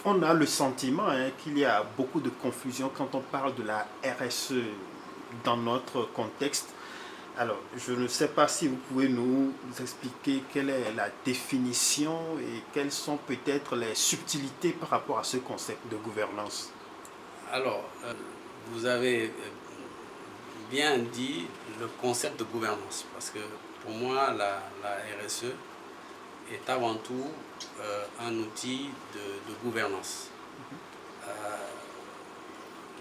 On a le sentiment qu'il y a beaucoup de confusion quand on parle de la RSE dans notre contexte. Alors, je ne sais pas si vous pouvez nous expliquer quelle est la définition et quelles sont peut-être les subtilités par rapport à ce concept de gouvernance. Alors, vous avez bien dit le concept de gouvernance, parce que pour moi, la RSE est avant tout un outil de gouvernance.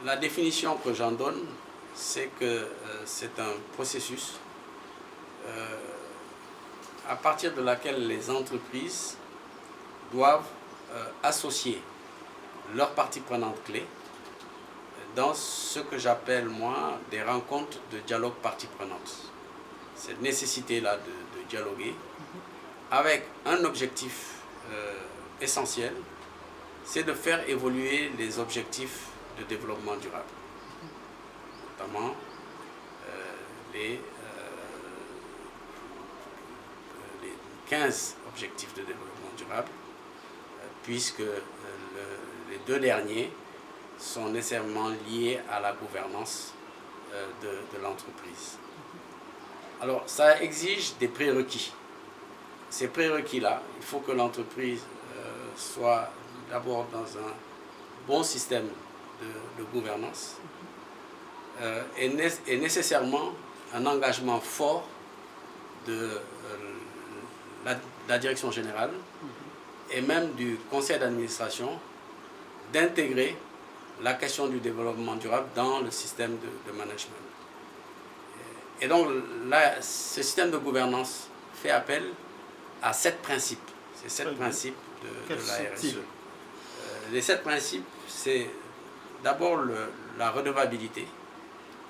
La définition que j'en donne, c'est que c'est un processus à partir de laquelle les entreprises doivent associer leurs parties prenantes clés dans ce que j'appelle, moi, des rencontres de dialogue parties prenantes. Cette nécessité-là de dialoguer avec un objectif essentiel, c'est de faire évoluer les objectifs de développement durable, notamment les 15 objectifs de développement durable, puisque les deux derniers sont nécessairement liés à la gouvernance de l'entreprise. Alors, ça exige des prérequis. Ces prérequis-là, il faut que l'entreprise soit d'abord dans un bon système de gouvernance et nécessairement un engagement fort de la direction générale et même du conseil d'administration d'intégrer la question du développement durable dans le système de management. Et donc, là, ce système de gouvernance fait appel à 7 principes. C'est 7 principes de la RSE. Les 7 principes, c'est d'abord la redevabilité.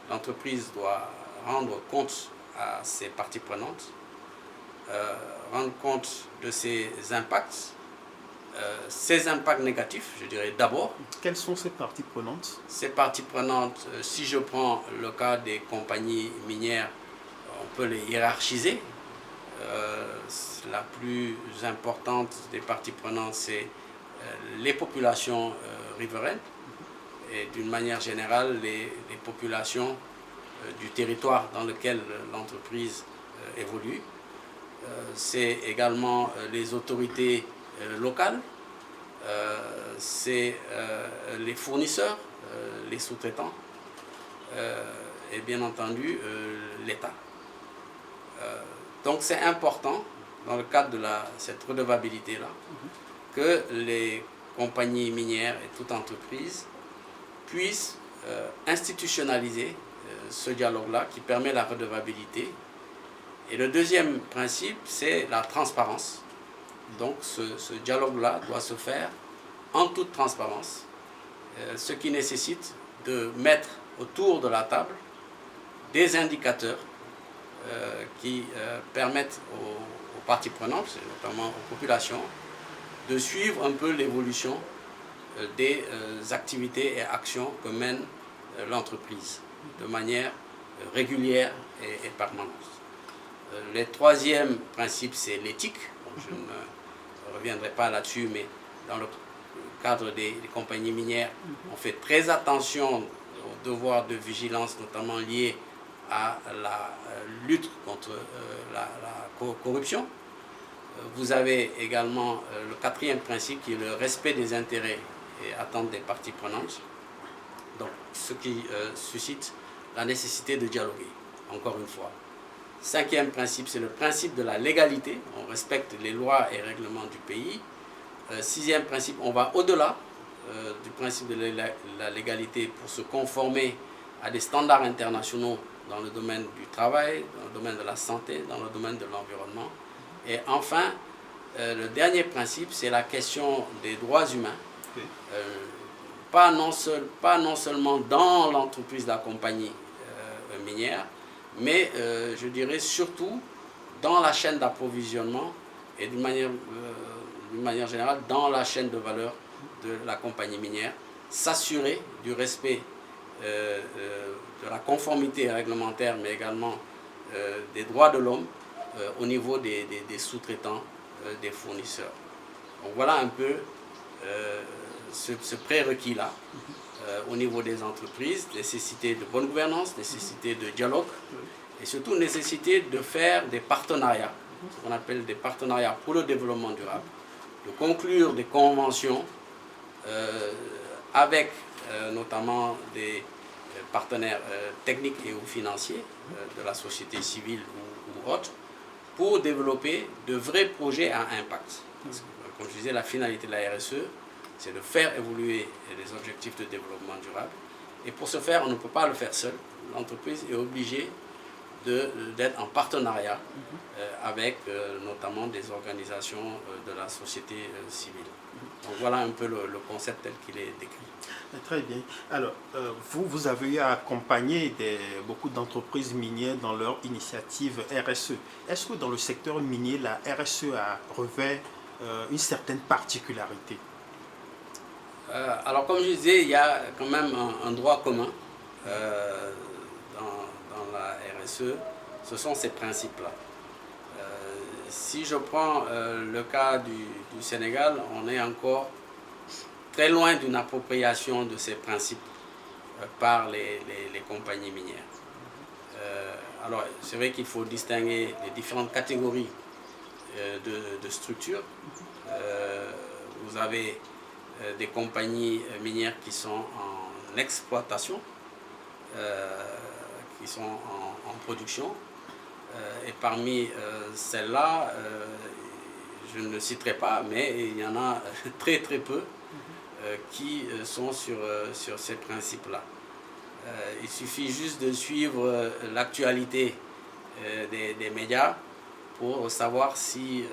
L'entreprise doit rendre compte à ses parties prenantes, rendre compte de ses impacts négatifs, je dirais d'abord. Quelles sont ces parties prenantes? Ces parties prenantes, si je prends le cas des compagnies minières, on peut les hiérarchiser. La plus importante des parties prenantes, c'est les populations riveraines et d'une manière générale les populations du territoire dans lequel l'entreprise évolue. C'est également les autorités locales, c'est les fournisseurs, les sous-traitants et bien entendu l'État. Donc c'est important dans le cadre de cette redevabilité-là que les compagnies minières et toute entreprise puissent institutionnaliser ce dialogue-là qui permet la redevabilité. Et le deuxième principe, c'est la transparence. Donc ce dialogue-là doit se faire en toute transparence, ce qui nécessite de mettre autour de la table des indicateurs qui permettent aux parties prenantes, notamment aux populations, de suivre un peu l'évolution des activités et actions que mène l'entreprise de manière régulière et permanente. Le troisième principe, c'est l'éthique. Je ne reviendrai pas là-dessus, mais dans le cadre des compagnies minières, on fait très attention aux devoirs de vigilance, notamment liés à la lutte contre la corruption. Vous avez également le quatrième principe qui est le respect des intérêts et attentes des parties prenantes. Donc, ce qui suscite la nécessité de dialoguer, encore une fois. Cinquième principe, c'est le principe de la légalité. On respecte les lois et règlements du pays. Sixième principe, on va au-delà du principe de la légalité pour se conformer à des standards internationaux dans le domaine du travail, dans le domaine de la santé, dans le domaine de l'environnement. Et enfin, le dernier principe, c'est la question des droits humains. Pas non seulement dans l'entreprise de la compagnie minière, mais je dirais surtout dans la chaîne d'approvisionnement et d'une manière générale dans la chaîne de valeur de la compagnie minière, s'assurer du respect de la conformité réglementaire, mais également des droits de l'homme au niveau des sous-traitants, des fournisseurs. Donc voilà un peu ce prérequis-là au niveau des entreprises, nécessité de bonne gouvernance, nécessité de dialogue et surtout nécessité de faire des partenariats, ce qu'on appelle des partenariats pour le développement durable, de conclure des conventions avec notamment des partenaires techniques et ou financiers de la société civile ou autres, pour développer de vrais projets à impact. Parce que, comme je disais, la finalité de la RSE, c'est de faire évoluer les objectifs de développement durable. Et pour ce faire, on ne peut pas le faire seul. L'entreprise est obligée d'être en partenariat avec notamment des organisations de la société civile. Donc voilà un peu le concept tel qu'il est décrit. Très bien. Alors, vous avez eu à accompagner beaucoup d'entreprises minières dans leur initiative RSE. Est-ce que dans le secteur minier, la RSE revêt une certaine particularité? Alors, comme je disais, il y a quand même un droit commun dans la RSE. Ce sont ces principes-là. Si je prends le cas du Sénégal, on est encore très loin d'une appropriation de ces principes par les compagnies minières. Alors, c'est vrai qu'il faut distinguer les différentes catégories de structures. Vous avez des compagnies minières qui sont en exploitation, qui sont en production. Et parmi celles-là, je ne citerai pas, mais il y en a très très peu qui sont sur ces principes-là. Il suffit juste de suivre l'actualité des médias pour savoir si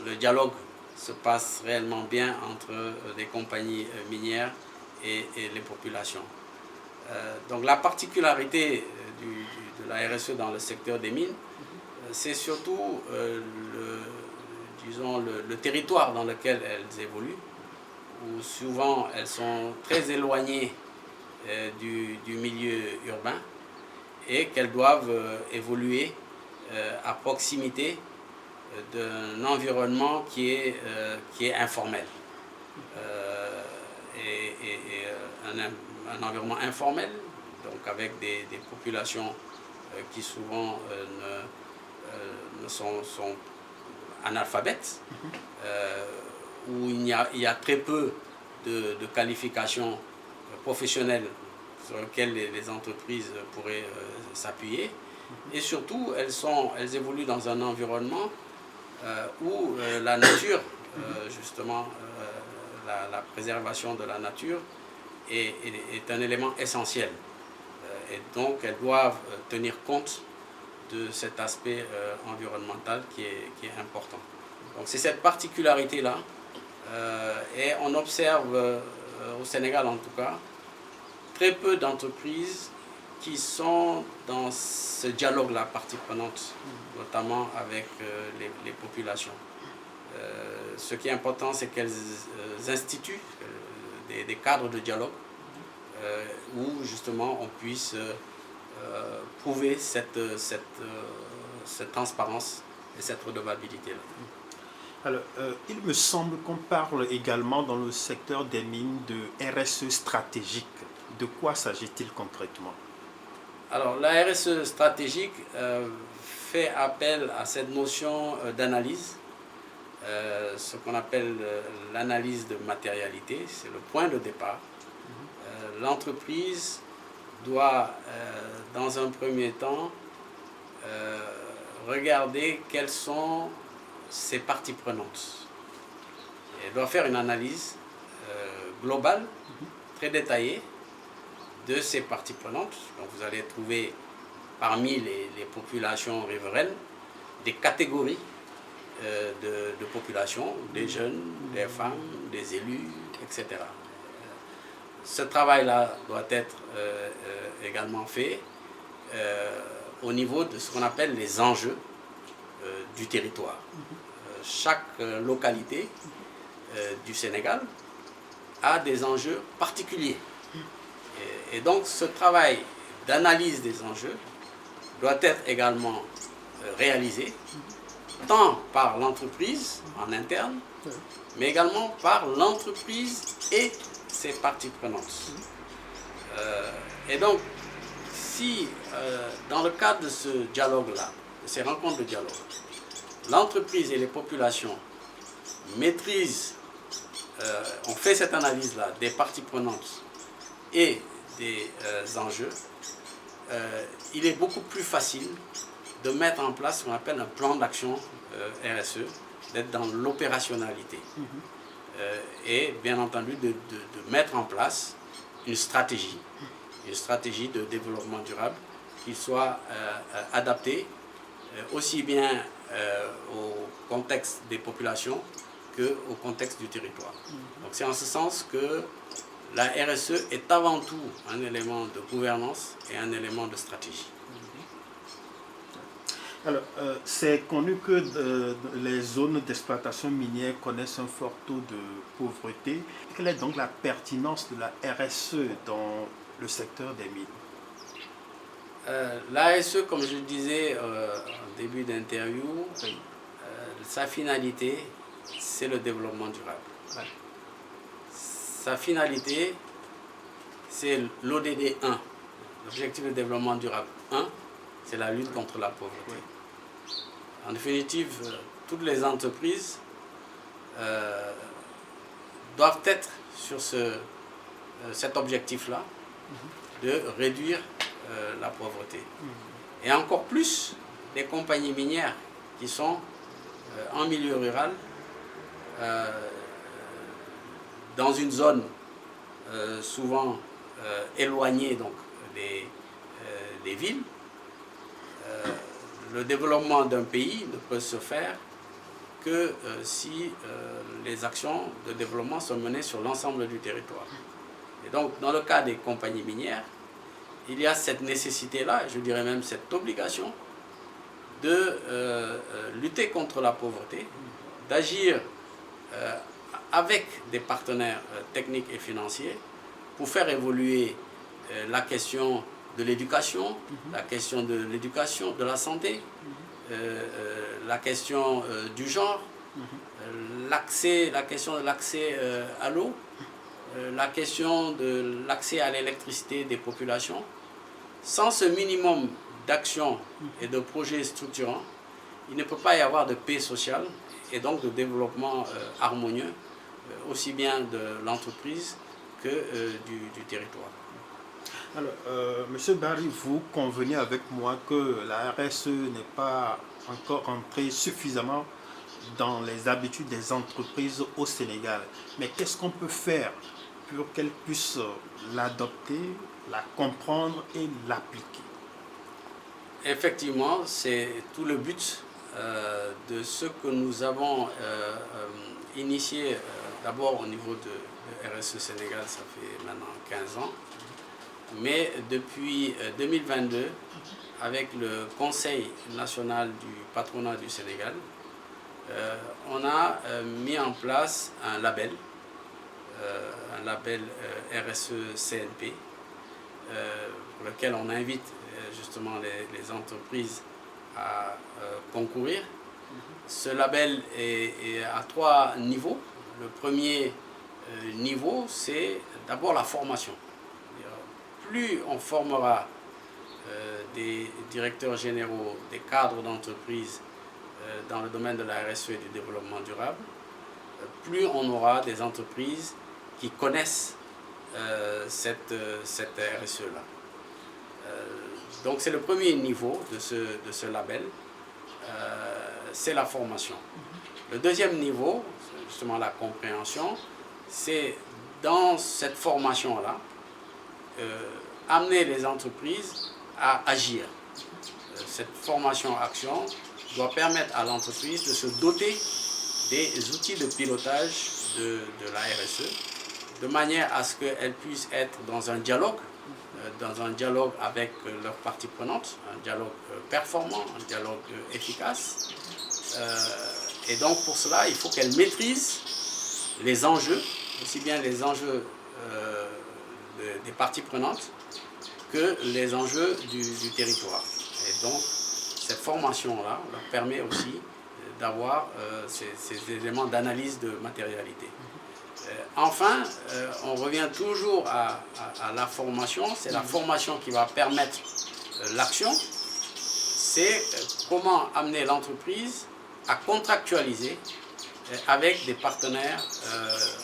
le dialogue se passe réellement bien entre les compagnies minières et les populations. Donc la particularité de la RSE dans le secteur des mines, c'est surtout le territoire dans lequel elles évoluent, où souvent elles sont très éloignées du milieu urbain et qu'elles doivent évoluer à proximité d'un environnement qui est informel. Un environnement informel, donc avec des populations qui souvent sont analphabètes, où il y a très peu de qualifications professionnelles sur lesquelles les entreprises pourraient s'appuyer. Et surtout, elles évoluent dans un environnement où la nature, justement, la préservation de la nature est un élément essentiel. Et donc, elles doivent tenir compte de cet aspect environnemental qui est important. Donc, c'est cette particularité-là. Et on observe, au Sénégal en tout cas, très peu d'entreprises qui sont dans ce dialogue-là, partie prenante, notamment avec les populations. Ce qui est important, c'est qu'elles instituent des cadres de dialogue où justement on puisse prouver cette transparence et cette redevabilité-là. Alors, il me semble qu'on parle également dans le secteur des mines de RSE stratégique. De quoi s'agit-il concrètement? Alors, la RSE stratégique fait appel à cette notion d'analyse, ce qu'on appelle l'analyse de matérialité, c'est le point de départ. L'entreprise doit, dans un premier temps, regarder quelles sont ses parties prenantes. Elle doit faire une analyse globale, très détaillée, de ces parties prenantes. Donc vous allez trouver parmi les populations riveraines des catégories de populations, des jeunes, des femmes, des élus, etc. Ce travail-là doit être également fait au niveau de ce qu'on appelle les enjeux du territoire. Chaque localité du Sénégal a des enjeux particuliers. Et donc ce travail d'analyse des enjeux doit être également réalisé tant par l'entreprise en interne, mais également par l'entreprise et ces parties prenantes. Et donc, si dans le cadre de ce dialogue-là, de ces rencontres de dialogue, l'entreprise et les populations maîtrisent, on fait cette analyse-là des parties prenantes et des enjeux, il est beaucoup plus facile de mettre en place ce qu'on appelle un plan d'action RSE, d'être dans l'opérationnalité. Et bien entendu de mettre en place une stratégie de développement durable qui soit adaptée aussi bien au contexte des populations qu'au contexte du territoire. Donc c'est en ce sens que la RSE est avant tout un élément de gouvernance et un élément de stratégie. Alors, c'est connu que les zones d'exploitation minière connaissent un fort taux de pauvreté. Quelle est donc la pertinence de la RSE dans le secteur des mines? La RSE, comme je le disais en début d'interview, sa finalité, c'est le développement durable. Ouais. Sa finalité, c'est l'ODD 1, l'objectif de développement durable 1, c'est la lutte contre la pauvreté. Ouais. En définitive, toutes les entreprises doivent être sur cet objectif-là de réduire la pauvreté. Et encore plus les compagnies minières qui sont en milieu rural, dans une zone souvent éloignée donc, des villes. Le développement d'un pays ne peut se faire que si les actions de développement sont menées sur l'ensemble du territoire. Et donc, dans le cas des compagnies minières, il y a cette nécessité-là, je dirais même cette obligation, de lutter contre la pauvreté, d'agir avec des partenaires techniques et financiers pour faire évoluer la question de l'éducation, la question de l'éducation, de la santé, la question du genre, la question de l'accès à l'eau, la question de l'accès à l'électricité des populations. Sans ce minimum d'action et de projets structurants, il ne peut pas y avoir de paix sociale et donc de développement harmonieux, aussi bien de l'entreprise que du territoire. Alors, Monsieur Barry, vous convenez avec moi que la RSE n'est pas encore entrée suffisamment dans les habitudes des entreprises au Sénégal. Mais qu'est-ce qu'on peut faire pour qu'elles puissent l'adopter, la comprendre et l'appliquer? Effectivement, c'est tout le but de ce que nous avons initié d'abord au niveau de RSE Sénégal, ça fait maintenant 15 ans. Mais depuis 2022, avec le Conseil national du patronat du Sénégal, on a mis en place un label RSE CNP, pour lequel on invite justement les entreprises à concourir. Ce label est à 3 niveaux. Le premier niveau, c'est d'abord la formation. Plus on formera des directeurs généraux, des cadres d'entreprise dans le domaine de la RSE et du développement durable, plus on aura des entreprises qui connaissent cette RSE-là. Donc c'est le premier niveau de ce label, c'est la formation. Le deuxième niveau, c'est justement la compréhension, c'est dans cette formation-là, amener les entreprises à agir. Cette formation-action doit permettre à l'entreprise de se doter des outils de pilotage de la RSE, de manière à ce qu'elle puisse être dans un dialogue avec leurs parties prenantes, un dialogue performant, un dialogue efficace. Et donc pour cela, il faut qu'elle maîtrise les enjeux, aussi bien les enjeux des parties prenantes que les enjeux du territoire. Et donc cette formation-là leur permet aussi d'avoir ces éléments d'analyse de matérialité. Enfin, on revient toujours à la formation. C'est la formation qui va permettre l'action. C'est comment amener l'entreprise à contractualiser avec des partenaires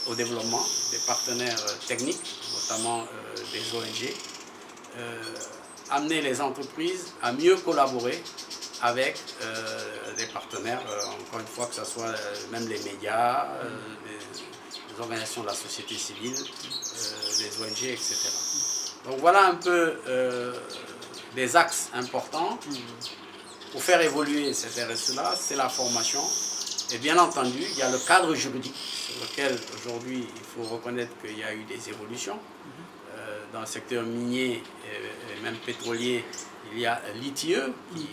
au développement, des partenaires techniques, notamment des ONG, amener les entreprises à mieux collaborer avec des partenaires, encore une fois, que ce soit même les médias, les organisations de la société civile, les ONG, etc. Donc voilà un peu des axes importants pour faire évoluer cette RSE-là, c'est la formation. Et bien entendu, il y a le cadre juridique sur lequel aujourd'hui il faut reconnaître qu'il y a eu des évolutions. Dans le secteur minier et même pétrolier, il y a l'ITIE qui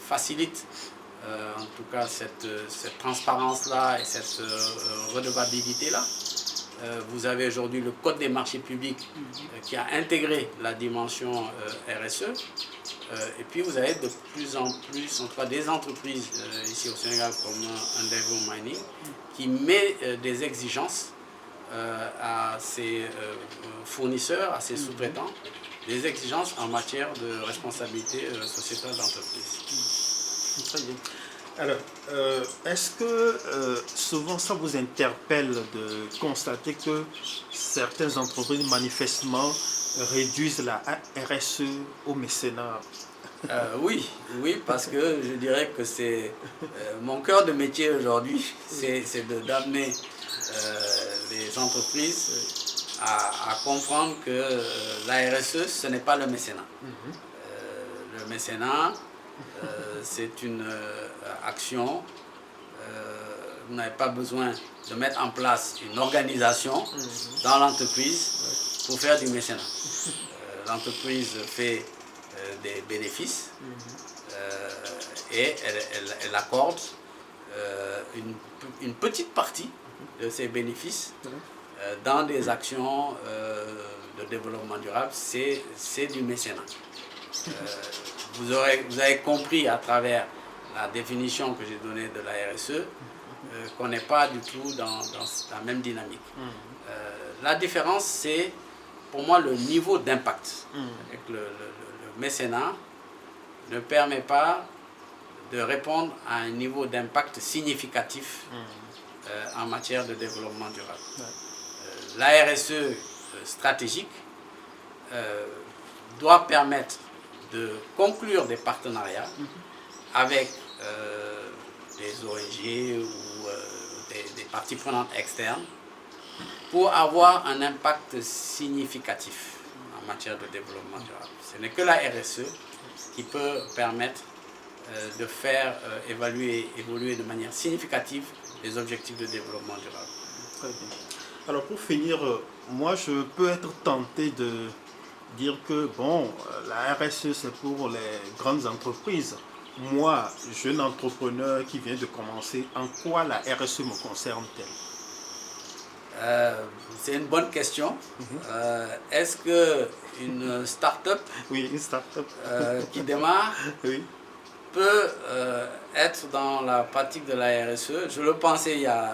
facilite en tout cas cette transparence-là et cette redevabilité-là. Vous avez aujourd'hui le Code des marchés publics qui a intégré la dimension RSE. Et puis vous avez de plus en plus, en tout cas des entreprises ici au Sénégal comme Endeavour Mining, qui met des exigences à ses fournisseurs, à ses sous-traitants, des exigences en matière de responsabilité sociétale d'entreprise. Très bien. Alors, est-ce que souvent ça vous interpelle de constater que certaines entreprises manifestement réduisent la RSE au mécénat? Oui, parce que je dirais que c'est mon cœur de métier aujourd'hui, c'est d'amener les entreprises à comprendre que la RSE, ce n'est pas le mécénat. Le mécénat, c'est une action. Vous n'avez pas besoin de mettre en place une organisation dans l'entreprise pour faire du mécénat. L'entreprise fait des bénéfices et elle accorde une petite partie de ces bénéfices dans des actions de développement durable. C'est du mécénat. Vous avez compris à travers la définition que j'ai donnée de la RSE qu'on n'est pas du tout dans la même dynamique. La différence, c'est pour moi le niveau d'impact. Le mécénat ne permet pas de répondre à un niveau d'impact significatif en matière de développement durable. La RSE stratégique doit permettre de conclure des partenariats avec des ONG ou des parties prenantes externes pour avoir un impact significatif en matière de développement durable. Ce n'est que la RSE qui peut permettre de faire évoluer de manière significative les objectifs de développement durable. Très bien. Alors pour finir, moi je peux être tenté de dire que bon, la RSE c'est pour les grandes entreprises. Moi, jeune entrepreneur qui vient de commencer, en quoi la RSE me concerne-t-elle? C'est une bonne question. Est-ce qu'une start-up oui, une start-up qui démarre oui. peut être dans la pratique de la RSE? Je le pensais il y a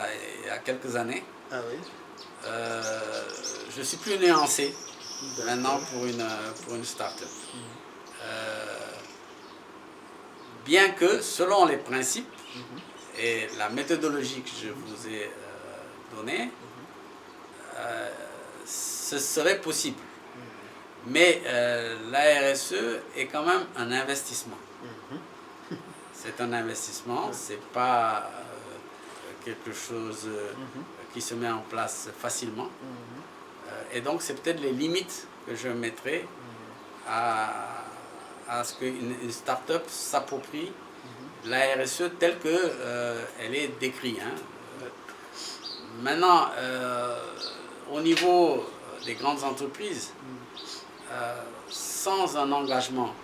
quelques années. Ah oui. Je suis plus nuancé maintenant pour une start-up. Bien que, selon les principes et la méthodologie que je vous ai donnée, ce serait possible. Mais la RSE est quand même un investissement. C'est un investissement, c'est pas quelque chose qui se met en place facilement. Et donc c'est peut-être les limites que je mettrai à ce qu'une start-up s'approprie la RSE telle qu'elle est décrite. Maintenant, au niveau des grandes entreprises, sans un engagement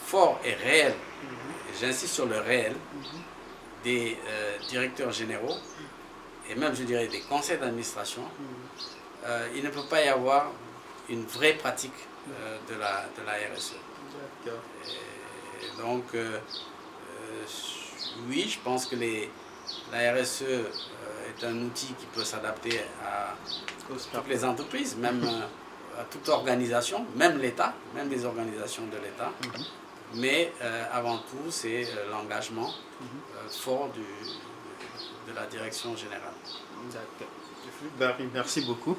fort et réel, et j'insiste sur le réel, des directeurs généraux, et même je dirais des conseils d'administration, il ne peut pas y avoir une vraie pratique de la RSE. Et donc, oui, je pense que les La RSE est un outil qui peut s'adapter à toutes les entreprises, même à toute organisation, même l'État, même les organisations de l'État. Mais avant tout, c'est l'engagement fort de la direction générale. D'accord. Barry, merci beaucoup.